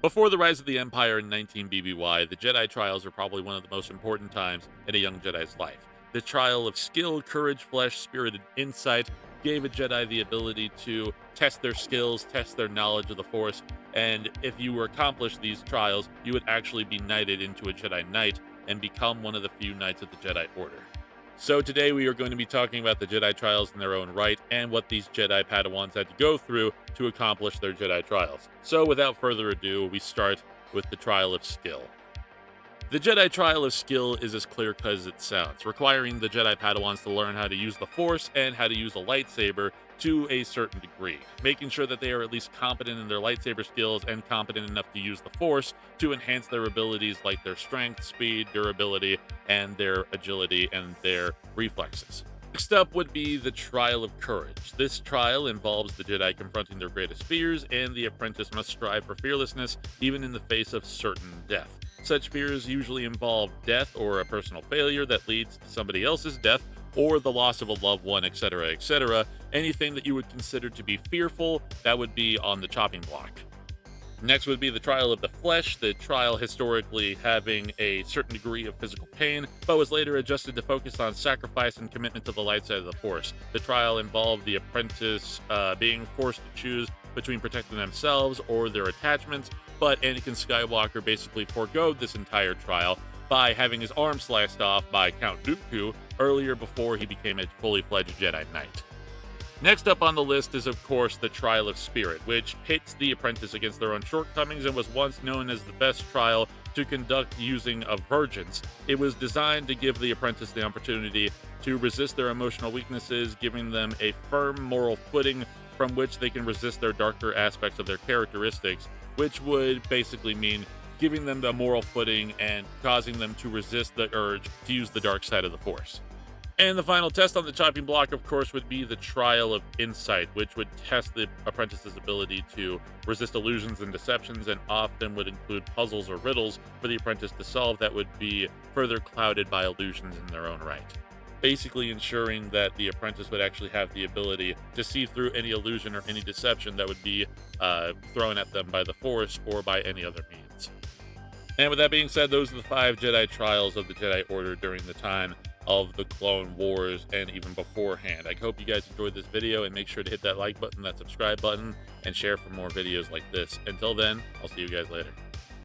Before the rise of the Empire in 19 BBY, the Jedi trials are probably one of the most important times in a young Jedi's life. The trial of skill, courage, flesh, spirit, and insight gave a Jedi the ability to test their skills, test their knowledge of the Force, and if you accomplished these trials, you would actually be knighted into a Jedi Knight and become one of the few Knights of the Jedi Order. So today we are going to be talking about the Jedi trials in their own right and what these Jedi Padawans had to go through to accomplish their Jedi trials. So without further ado, we start with the trial of skill. The Jedi trial of skill is as clear-cut as it sounds, requiring the Jedi Padawans to learn how to use the Force and how to use a lightsaber to a certain degree, making sure that they are at least competent in their lightsaber skills and competent enough to use the Force to enhance their abilities like their strength, speed, durability, and their agility and their reflexes. Next up would be the Trial of Courage. This trial involves the Jedi confronting their greatest fears, and the apprentice must strive for fearlessness even in the face of certain death. Such fears usually involve death or a personal failure that leads to somebody else's death, or the loss of a loved one, etc., etc. Anything that you would consider to be fearful, that would be on the chopping block. Next would be the trial of the flesh, the trial historically having a certain degree of physical pain, but was later adjusted to focus on sacrifice and commitment to the light side of the Force. The trial involved the apprentice being forced to choose between protecting themselves or their attachments, but Anakin Skywalker basically forgoed this entire trial by having his arm sliced off by Count Dooku earlier before he became a fully fledged Jedi Knight. Next up on the list is, of course, the Trial of Spirit, which pits the apprentice against their own shortcomings and was once known as the best trial to conduct using a Vergence. It was designed to give the apprentice the opportunity to resist their emotional weaknesses, giving them a firm moral footing from which they can resist their darker aspects of their characteristics, which would basically mean giving them the moral footing and causing them to resist the urge to use the dark side of the Force. And the final test on the chopping block, of course, would be the Trial of Insight, which would test the apprentice's ability to resist illusions and deceptions, and often would include puzzles or riddles for the apprentice to solve that would be further clouded by illusions in their own right. Basically ensuring that the apprentice would actually have the ability to see through any illusion or any deception that would be thrown at them by the Force or by any other means. And with that being said, those are the 5 Jedi trials of the Jedi Order during the time of the Clone Wars and even beforehand. I hope you guys enjoyed this video, and make sure to hit that like button, that subscribe button, and share for more videos like this. Until then, I'll see you guys later.